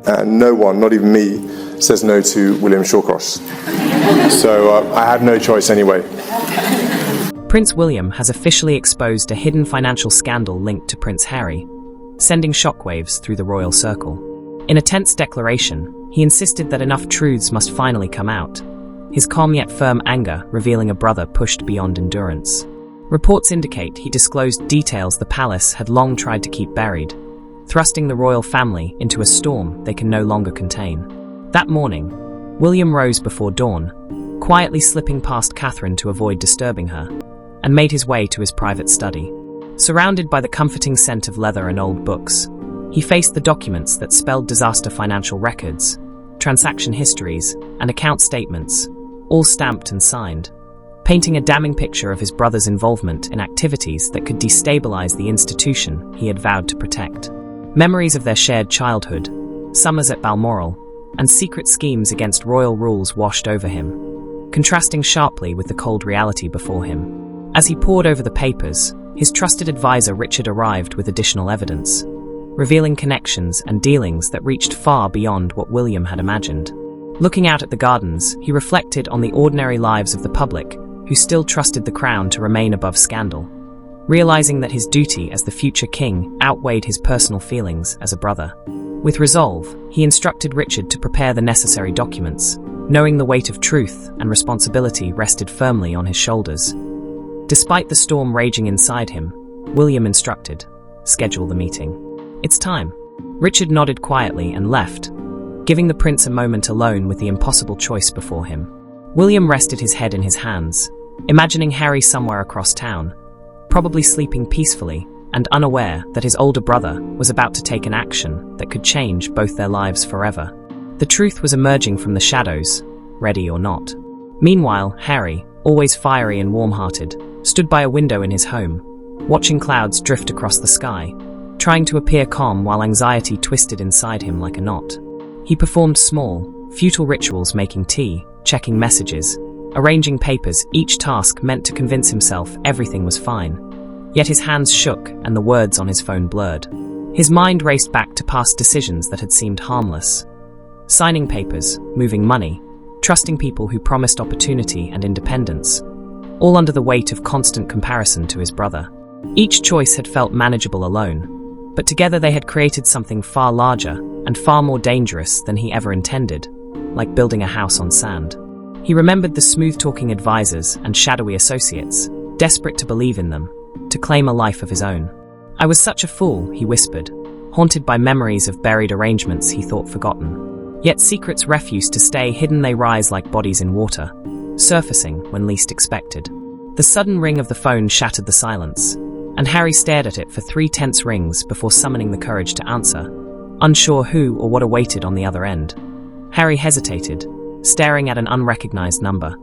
and no one, not even me, says no to William Shawcross. So I had no choice anyway. Prince William has officially exposed a hidden financial scandal linked to Prince Harry, sending shockwaves through the royal circle. In a tense declaration, he insisted that enough truths must finally come out, his calm yet firm anger revealing a brother pushed beyond endurance. Reports indicate he disclosed details the palace had long tried to keep buried, thrusting the royal family into a storm they can no longer contain. That morning, William rose before dawn, quietly slipping past Catherine to avoid disturbing her, and made his way to his private study. Surrounded by the comforting scent of leather and old books, he faced the documents that spelled disaster: financial records, transaction histories, and account statements, all stamped and signed, painting a damning picture of his brother's involvement in activities that could destabilize the institution he had vowed to protect. Memories of their shared childhood, summers at Balmoral, and secret schemes against royal rules washed over him, contrasting sharply with the cold reality before him. As he pored over the papers, his trusted advisor Richard arrived with additional evidence, revealing connections and dealings that reached far beyond what William had imagined. Looking out at the gardens, he reflected on the ordinary lives of the public, who still trusted the crown to remain above scandal. Realizing that his duty as the future king outweighed his personal feelings as a brother. With resolve, he instructed Richard to prepare the necessary documents, knowing the weight of truth and responsibility rested firmly on his shoulders. Despite the storm raging inside him, William instructed, "Schedule the meeting. It's time." Richard nodded quietly and left, giving the prince a moment alone with the impossible choice before him. William rested his head in his hands, imagining Harry somewhere across town, probably sleeping peacefully and unaware that his older brother was about to take an action that could change both their lives forever. The truth was emerging from the shadows, ready or not. Meanwhile, Harry, always fiery and warm-hearted, stood by a window in his home, watching clouds drift across the sky, trying to appear calm while anxiety twisted inside him like a knot. He performed small, futile rituals, making tea, checking messages, arranging papers, each task meant to convince himself everything was fine. Yet his hands shook and the words on his phone blurred. His mind raced back to past decisions that had seemed harmless. Signing papers, moving money, trusting people who promised opportunity and independence, all under the weight of constant comparison to his brother. Each choice had felt manageable alone, but together they had created something far larger and far more dangerous than he ever intended, like building a house on sand. He remembered the smooth-talking advisors and shadowy associates, desperate to believe in them, to claim a life of his own. "I was such a fool," he whispered, haunted by memories of buried arrangements he thought forgotten. Yet secrets refuse to stay hidden, they rise like bodies in water, surfacing when least expected. The sudden ring of the phone shattered the silence, and Harry stared at it for 3 tense rings before summoning the courage to answer, unsure who or what awaited on the other end. Harry hesitated, staring at an unrecognized number,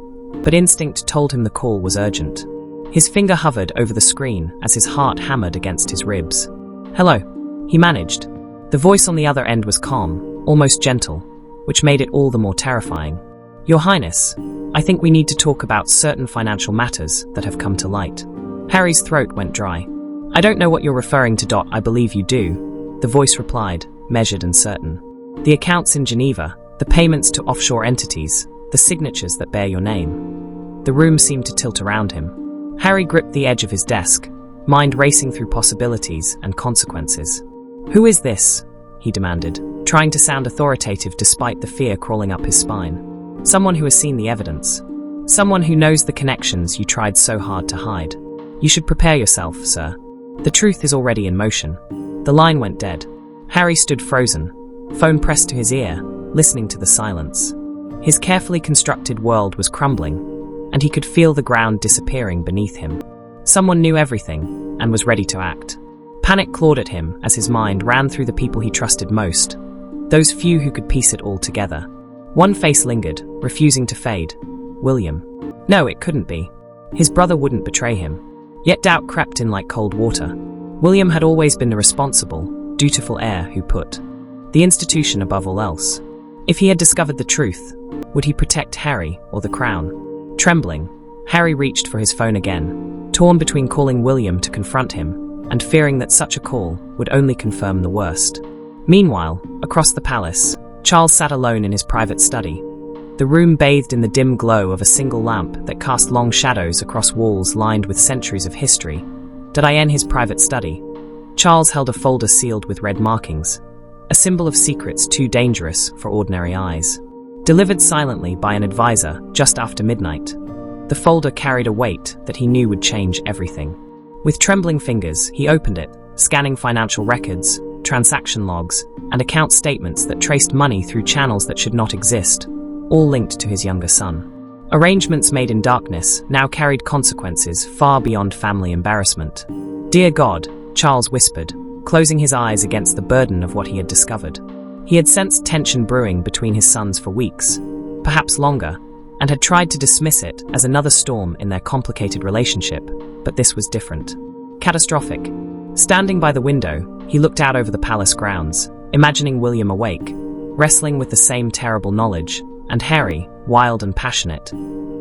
but instinct told him the call was urgent. His finger hovered over the screen as his heart hammered against his ribs. "Hello," he managed. The voice on the other end was calm, almost gentle, which made it all the more terrifying. "Your Highness, I think we need to talk about certain financial matters that have come to light." Harry's throat went dry. "I don't know what you're referring to. I believe you do," the voice replied, measured and certain. "The accounts in Geneva, the payments to offshore entities, the signatures that bear your name." The room seemed to tilt around him. Harry gripped the edge of his desk, mind racing through possibilities and consequences. "Who is this?" he demanded, trying to sound authoritative despite the fear crawling up his spine. "Someone who has seen the evidence. Someone who knows the connections you tried so hard to hide. You should prepare yourself, sir. The truth is already in motion." The line went dead. Harry stood frozen, phone pressed to his ear, listening to the silence. His carefully constructed world was crumbling, and he could feel the ground disappearing beneath him. Someone knew everything and was ready to act. Panic clawed at him as his mind ran through the people he trusted most, those few who could piece it all together. One face lingered, refusing to fade. William. No, it couldn't be. His brother wouldn't betray him. Yet doubt crept in like cold water. William had always been the responsible, dutiful heir who put the institution above all else. If he had discovered the truth, would he protect Harry or the crown? Trembling, Harry reached for his phone again, torn between calling William to confront him and fearing that such a call would only confirm the worst. Meanwhile, across the palace, Charles sat alone in his private study. The room bathed in the dim glow of a single lamp that cast long shadows across walls lined with centuries of history. In his private study, Charles held a folder sealed with red markings, a symbol of secrets too dangerous for ordinary eyes. Delivered silently by an advisor just after midnight, the folder carried a weight that he knew would change everything. With trembling fingers, he opened it, scanning financial records, transaction logs, and account statements that traced money through channels that should not exist, all linked to his younger son. Arrangements made in darkness now carried consequences far beyond family embarrassment. "Dear God," Charles whispered, closing his eyes against the burden of what he had discovered. He had sensed tension brewing between his sons for weeks, perhaps longer, and had tried to dismiss it as another storm in their complicated relationship, but this was different. Catastrophic. Standing by the window, he looked out over the palace grounds, imagining William awake, wrestling with the same terrible knowledge, and Harry, wild and passionate,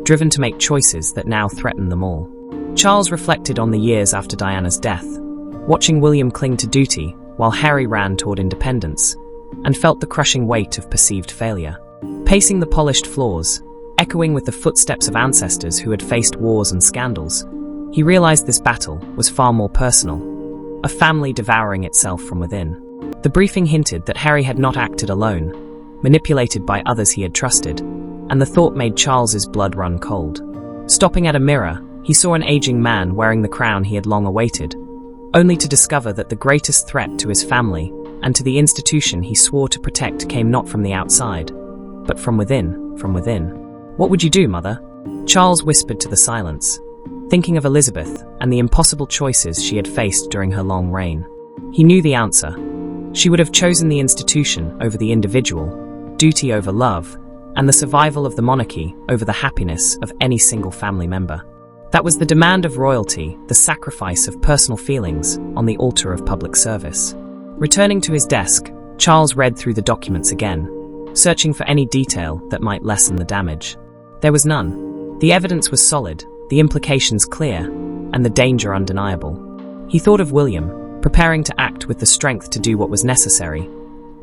driven to make choices that now threatened them all. Charles reflected on the years after Diana's death, watching William cling to duty while Harry ran toward independence, and felt the crushing weight of perceived failure. Pacing the polished floors, echoing with the footsteps of ancestors who had faced wars and scandals, he realized this battle was far more personal, a family devouring itself from within. The briefing hinted that Harry had not acted alone, manipulated by others he had trusted, and the thought made Charles's blood run cold. Stopping at a mirror, he saw an aging man wearing the crown he had long awaited, only to discover that the greatest threat to his family and to the institution he swore to protect came not from the outside, but from within, from within. "What would you do, Mother?" Charles whispered to the silence, thinking of Elizabeth and the impossible choices she had faced during her long reign. He knew the answer. She would have chosen the institution over the individual, duty over love, and the survival of the monarchy over the happiness of any single family member. That was the demand of royalty, the sacrifice of personal feelings on the altar of public service. Returning to his desk, Charles read through the documents again, searching for any detail that might lessen the damage. There was none. The evidence was solid, the implications clear, and the danger undeniable. He thought of William, preparing to act with the strength to do what was necessary,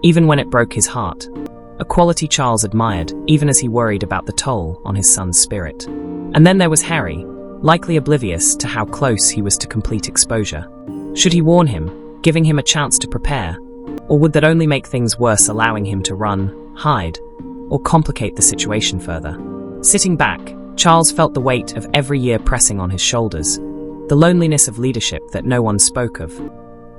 even when it broke his heart, a quality Charles admired, even as he worried about the toll on his son's spirit. And then there was Harry, likely oblivious to how close he was to complete exposure. Should he warn him, giving him a chance to prepare, or would that only make things worse, allowing him to run, hide, or complicate the situation further? Sitting back, Charles felt the weight of every year pressing on his shoulders, the loneliness of leadership that no one spoke of,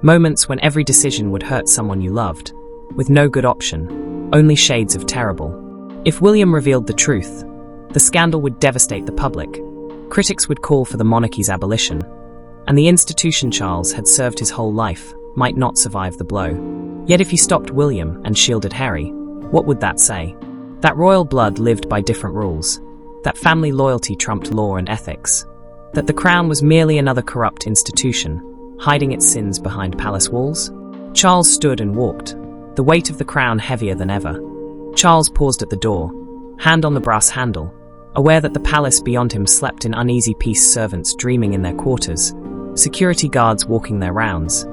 moments when every decision would hurt someone you loved, with no good option, only shades of terrible. If William revealed the truth, the scandal would devastate the public. Critics would call for the monarchy's abolition, and the institution Charles had served his whole life might not survive the blow. Yet if he stopped William and shielded Harry, what would that say? That royal blood lived by different rules, that family loyalty trumped law and ethics, that the crown was merely another corrupt institution, hiding its sins behind palace walls? Charles stood and walked, the weight of the crown heavier than ever. Charles paused at the door, hand on the brass handle, aware that the palace beyond him slept in uneasy peace, servants dreaming in their quarters, security guards walking their rounds,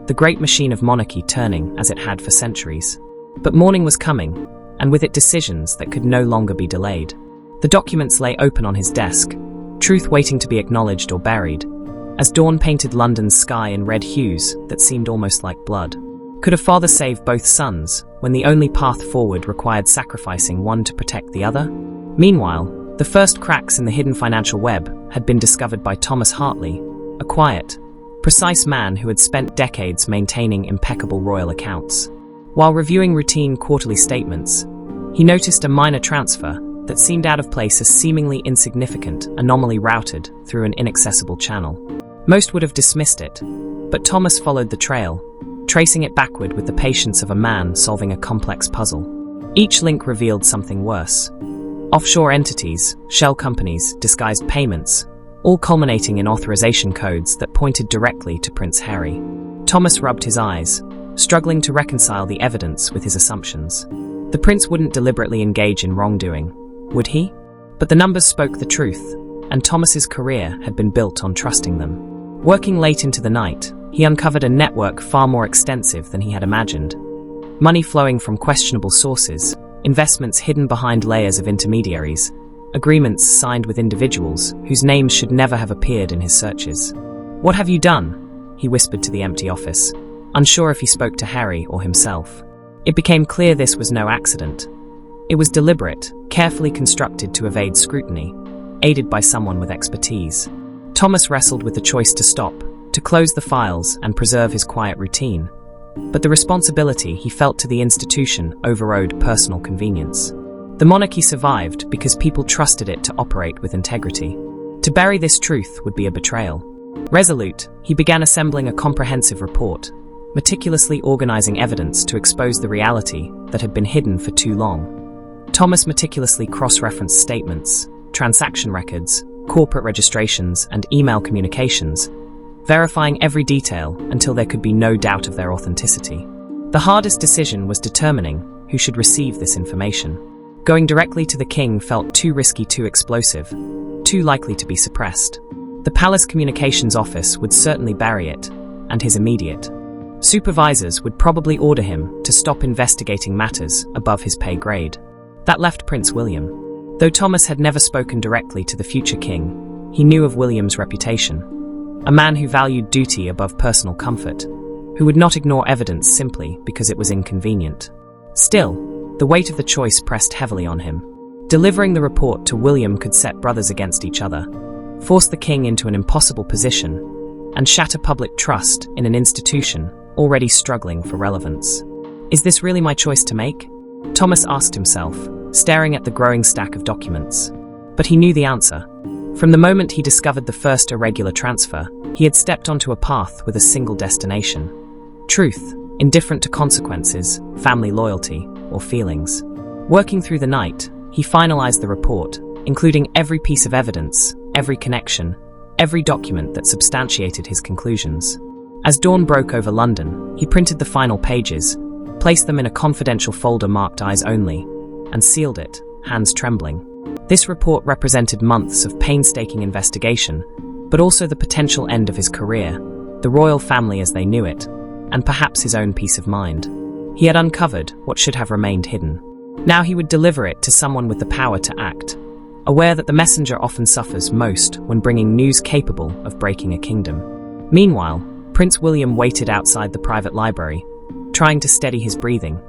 the great machine of monarchy turning as it had for centuries. But morning was coming, and with it decisions that could no longer be delayed. The documents lay open on his desk, truth waiting to be acknowledged or buried, as dawn painted London's sky in red hues that seemed almost like blood. Could a father save both sons when the only path forward required sacrificing one to protect the other? Meanwhile, the first cracks in the hidden financial web had been discovered by Thomas Hartley, a quiet, precise man who had spent decades maintaining impeccable royal accounts. While reviewing routine quarterly statements, he noticed a minor transfer that seemed out of place, a seemingly insignificant anomaly routed through an inaccessible channel. Most would have dismissed it, but Thomas followed the trail, tracing it backward with the patience of a man solving a complex puzzle. Each link revealed something worse. Offshore entities, shell companies, disguised payments, all culminating in authorization codes that pointed directly to Prince Harry. Thomas rubbed his eyes, struggling to reconcile the evidence with his assumptions. The prince wouldn't deliberately engage in wrongdoing, would he? But the numbers spoke the truth, and Thomas's career had been built on trusting them. Working late into the night, he uncovered a network far more extensive than he had imagined. Money flowing from questionable sources, investments hidden behind layers of intermediaries, agreements signed with individuals whose names should never have appeared in his searches. "What have you done?" he whispered to the empty office, unsure if he spoke to Harry or himself. It became clear this was no accident. It was deliberate, carefully constructed to evade scrutiny, aided by someone with expertise. Thomas wrestled with the choice to stop, to close the files and preserve his quiet routine. But the responsibility he felt to the institution overrode personal convenience. The monarchy survived because people trusted it to operate with integrity. To bury this truth would be a betrayal. Resolute, he began assembling a comprehensive report, meticulously organizing evidence to expose the reality that had been hidden for too long. Thomas meticulously cross-referenced statements, transaction records, corporate registrations, and email communications, verifying every detail until there could be no doubt of their authenticity. The hardest decision was determining who should receive this information. Going directly to the king felt too risky, too explosive, too likely to be suppressed. The palace communications office would certainly bury it, and his immediate supervisors would probably order him to stop investigating matters above his pay grade. That left Prince William. Though Thomas had never spoken directly to the future king, he knew of William's reputation. A man who valued duty above personal comfort, who would not ignore evidence simply because it was inconvenient. Still, the weight of the choice pressed heavily on him. Delivering the report to William could set brothers against each other, force the king into an impossible position, and shatter public trust in an institution already struggling for relevance. Is this really my choice to make? Thomas asked himself, staring at the growing stack of documents. But he knew the answer. From the moment he discovered the first irregular transfer, he had stepped onto a path with a single destination. Truth, indifferent to consequences, family loyalty, or feelings. Working through the night, he finalized the report, including every piece of evidence, every connection, every document that substantiated his conclusions. As dawn broke over London, he printed the final pages, placed them in a confidential folder marked Eyes Only, and sealed it, hands trembling. This report represented months of painstaking investigation, but also the potential end of his career, the royal family as they knew it, and perhaps his own peace of mind. He had uncovered what should have remained hidden. Now he would deliver it to someone with the power to act, aware that the messenger often suffers most when bringing news capable of breaking a kingdom. Meanwhile, Prince William waited outside the private library, trying to steady his breathing,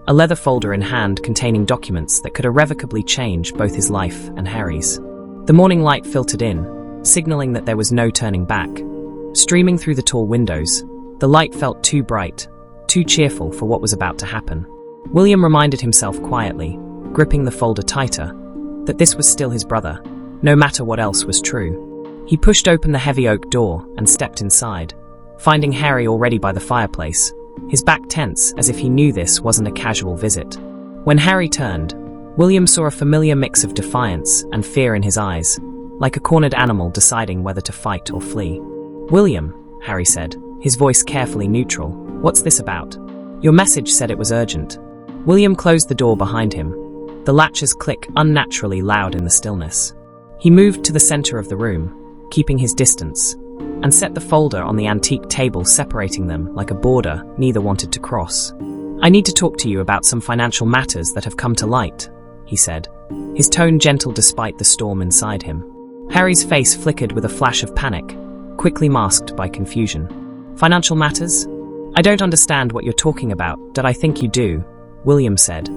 a leather folder in hand containing documents that could irrevocably change both his life and Harry's. The morning light filtered in, signaling that there was no turning back. Streaming through the tall windows, the light felt too bright, too cheerful for what was about to happen. William reminded himself quietly, gripping the folder tighter, that this was still his brother, no matter what else was true. He pushed open the heavy oak door and stepped inside, finding Harry already by the fireplace, his back tense as if he knew this wasn't a casual visit. When Harry turned, William saw a familiar mix of defiance and fear in his eyes, like a cornered animal deciding whether to fight or flee. "William," Harry said, his voice carefully neutral, "what's this about? Your message said it was urgent." William closed the door behind him, the latches click unnaturally loud in the stillness. He moved to the center of the room, keeping his distance, and set the folder on the antique table separating them like a border neither wanted to cross. "I need to talk to you about some financial matters that have come to light," he said, his tone gentle despite the storm inside him. Harry's face flickered with a flash of panic, quickly masked by confusion. "Financial matters? I don't understand what you're talking about, but I think you do," William said,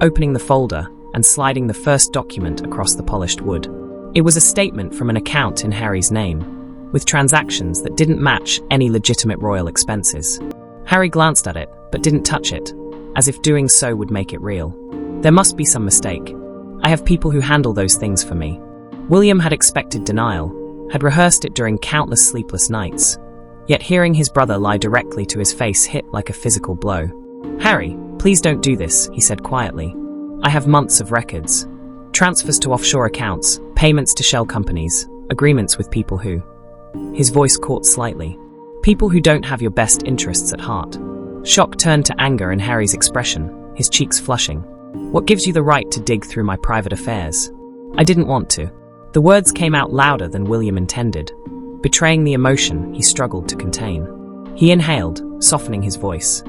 opening the folder and sliding the first document across the polished wood. It was a statement from an account in Harry's name, with transactions that didn't match any legitimate royal expenses. Harry glanced at it, but didn't touch it, as if doing so would make it real. "There must be some mistake. I have people who handle those things for me." William had expected denial, had rehearsed it during countless sleepless nights, yet hearing his brother lie directly to his face hit like a physical blow. "Harry, please don't do this," he said quietly. "I have months of records. Transfers to offshore accounts, payments to shell companies, agreements with people who..." His voice caught slightly. "People who don't have your best interests at heart." Shock turned to anger in Harry's expression, his cheeks flushing. "What gives you the right to dig through my private affairs?" "I didn't want to." The words came out louder than William intended, betraying the emotion he struggled to contain. He inhaled, softening his voice.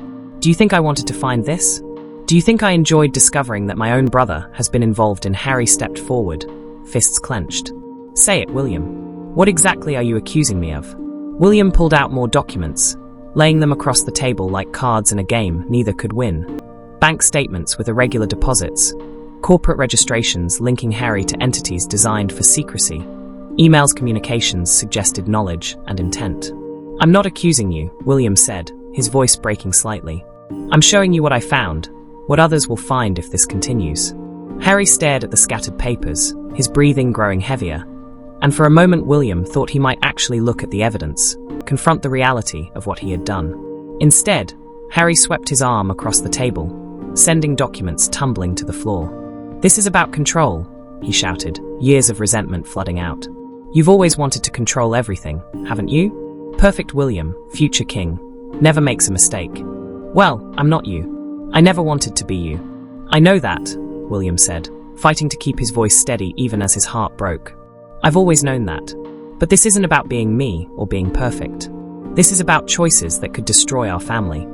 Do you think I wanted to find this? Do you think I enjoyed discovering that my own brother has been involved in? Harry stepped forward, fists clenched. Say it, William. What exactly are you accusing me of? William pulled out more documents, laying them across the table like cards in a game neither could win. Bank statements with irregular deposits, corporate registrations linking Harry to entities designed for secrecy, emails communications suggested knowledge and intent. I'm not accusing you, William said, his voice breaking slightly. I'm showing you what I found, what others will find if this continues. Harry stared at the scattered papers, his breathing growing heavier, and for a moment William thought he might actually look at the evidence, confront the reality of what he had done. Instead, Harry swept his arm across the table, sending documents tumbling to the floor. This is about control, he shouted, years of resentment flooding out. You've always wanted to control everything, haven't you? Perfect William, future king, never makes a mistake. Well, I'm not you. I never wanted to be you. I know that, William said, fighting to keep his voice steady even as his heart broke. I've always known that. But this isn't about being me or being perfect. This is about choices that could destroy our family.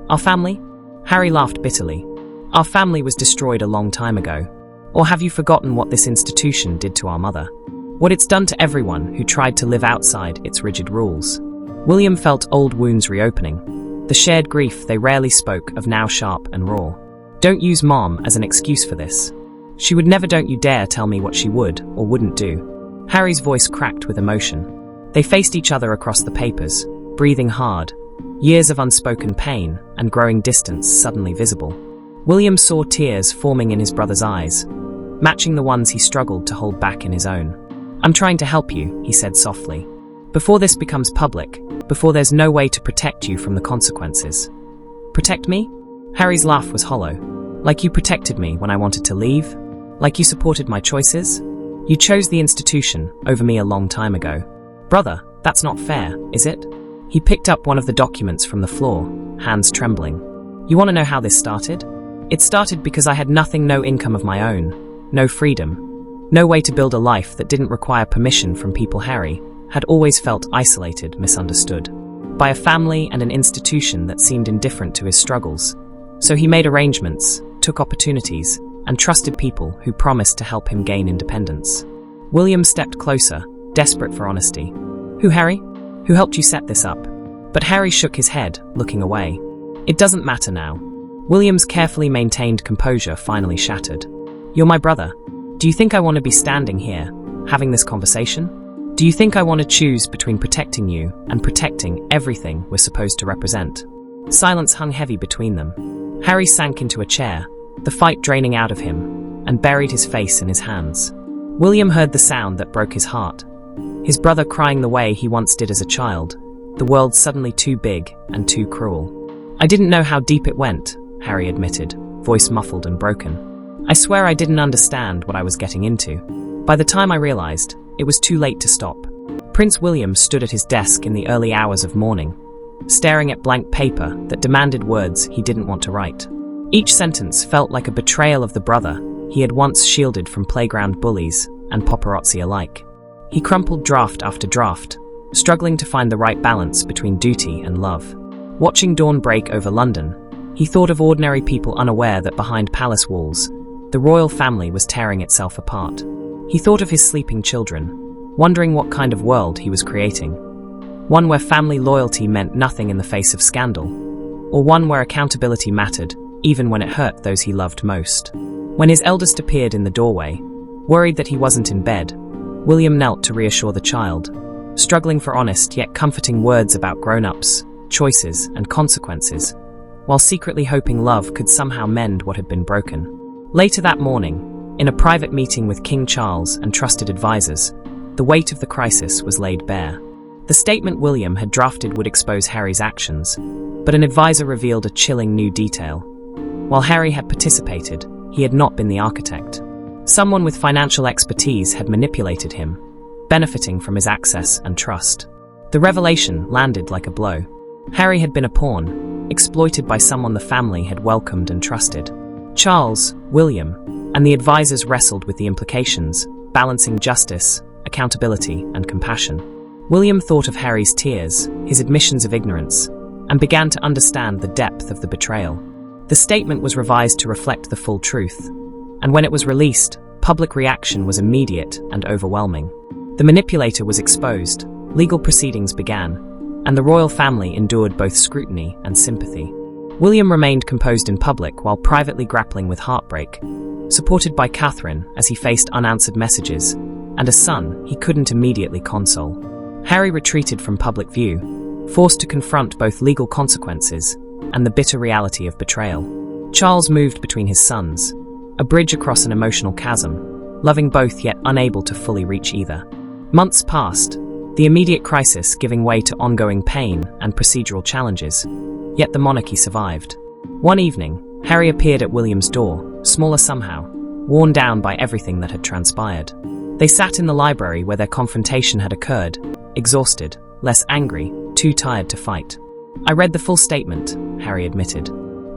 Our family? Harry laughed bitterly. Our family was destroyed a long time ago. Or have you forgotten what this institution did to our mother? What it's done to everyone who tried to live outside its rigid rules? William felt old wounds reopening. The shared grief they rarely spoke of now sharp and raw. Don't use Mom as an excuse for this. She would never. Don't you dare tell me what she would or wouldn't do. Harry's voice cracked with emotion. They faced each other across the papers, breathing hard, years of unspoken pain and growing distance suddenly visible. William saw tears forming in his brother's eyes, matching the ones he struggled to hold back in his own. I'm trying to help you, he said softly. Before this becomes public, before there's no way to protect you from the consequences. Protect me? Harry's laugh was hollow. Like you protected me when I wanted to leave? Like you supported my choices? You chose the institution over me a long time ago. Brother, that's not fair, is it? He picked up one of the documents from the floor, hands trembling. You want to know how this started? It started because I had nothing, no income of my own, no freedom, no way to build a life that didn't require permission from people. Harry had always felt isolated, misunderstood, by a family and an institution that seemed indifferent to his struggles. So he made arrangements, took opportunities, and trusted people who promised to help him gain independence. William stepped closer, desperate for honesty. Who, Harry? Who helped you set this up? But Harry shook his head, looking away. It doesn't matter now. William's carefully maintained composure finally shattered. You're my brother. Do you think I want to be standing here, having this conversation? Do you think I want to choose between protecting you and protecting everything we're supposed to represent? Silence hung heavy between them. Harry sank into a chair, the fight draining out of him, and buried his face in his hands. William heard the sound that broke his heart. His brother crying the way he once did as a child, the world suddenly too big and too cruel. I didn't know how deep it went, Harry admitted, voice muffled and broken. I swear I didn't understand what I was getting into. By the time I realized, it was too late to stop. Prince William stood at his desk in the early hours of morning, staring at blank paper that demanded words he didn't want to write. Each sentence felt like a betrayal of the brother he had once shielded from playground bullies and paparazzi alike. He crumpled draft after draft, struggling to find the right balance between duty and love. Watching dawn break over London, he thought of ordinary people unaware that behind palace walls, the royal family was tearing itself apart. He thought of his sleeping children, wondering what kind of world he was creating. One where family loyalty meant nothing in the face of scandal, or one where accountability mattered, even when it hurt those he loved most. When his eldest appeared in the doorway, worried that he wasn't in bed, William knelt to reassure the child, struggling for honest yet comforting words about grown-ups, choices, and consequences, while secretly hoping love could somehow mend what had been broken. Later that morning, in a private meeting with King Charles and trusted advisors, the weight of the crisis was laid bare. The statement William had drafted would expose Harry's actions, but an advisor revealed a chilling new detail. While Harry had participated, he had not been the architect. Someone with financial expertise had manipulated him, benefiting from his access and trust. The revelation landed like a blow. Harry had been a pawn, exploited by someone the family had welcomed and trusted. Charles, William, and the advisors wrestled with the implications, balancing justice, accountability, and compassion. William thought of Harry's tears, his admissions of ignorance, and began to understand the depth of the betrayal. The statement was revised to reflect the full truth, and when it was released, public reaction was immediate and overwhelming. The manipulator was exposed, legal proceedings began, and the royal family endured both scrutiny and sympathy. William remained composed in public while privately grappling with heartbreak, supported by Catherine as he faced unanswered messages, and a son he couldn't immediately console. Harry retreated from public view, forced to confront both legal consequences and the bitter reality of betrayal. Charles moved between his sons, a bridge across an emotional chasm, loving both yet unable to fully reach either. Months passed, the immediate crisis giving way to ongoing pain and procedural challenges, yet the monarchy survived. One evening, Harry appeared at William's door, smaller somehow, worn down by everything that had transpired. They sat in the library where their confrontation had occurred, exhausted, less angry, too tired to fight. "I read the full statement," Harry admitted.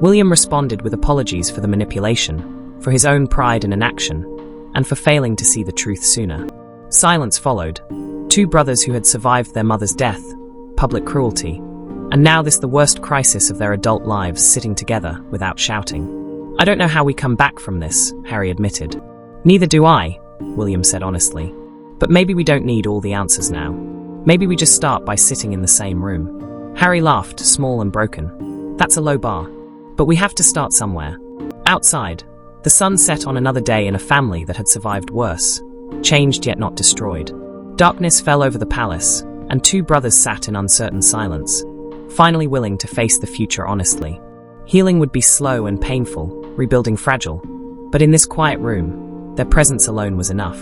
William responded with apologies for the manipulation, for his own pride in inaction, and for failing to see the truth sooner. Silence followed. Two brothers who had survived their mother's death, public cruelty, and now the worst crisis of their adult lives sitting together without shouting. "I don't know how we come back from this," Harry admitted. "Neither do I," William said honestly. "But maybe we don't need all the answers now. Maybe we just start by sitting in the same room." Harry laughed, small and broken. "That's a low bar. But we have to start somewhere." Outside, the sun set on another day in a family that had survived worse, changed yet not destroyed. Darkness fell over the palace, and two brothers sat in uncertain silence, finally willing to face the future honestly. Healing would be slow and painful, rebuilding fragile, but in this quiet room, their presence alone was enough.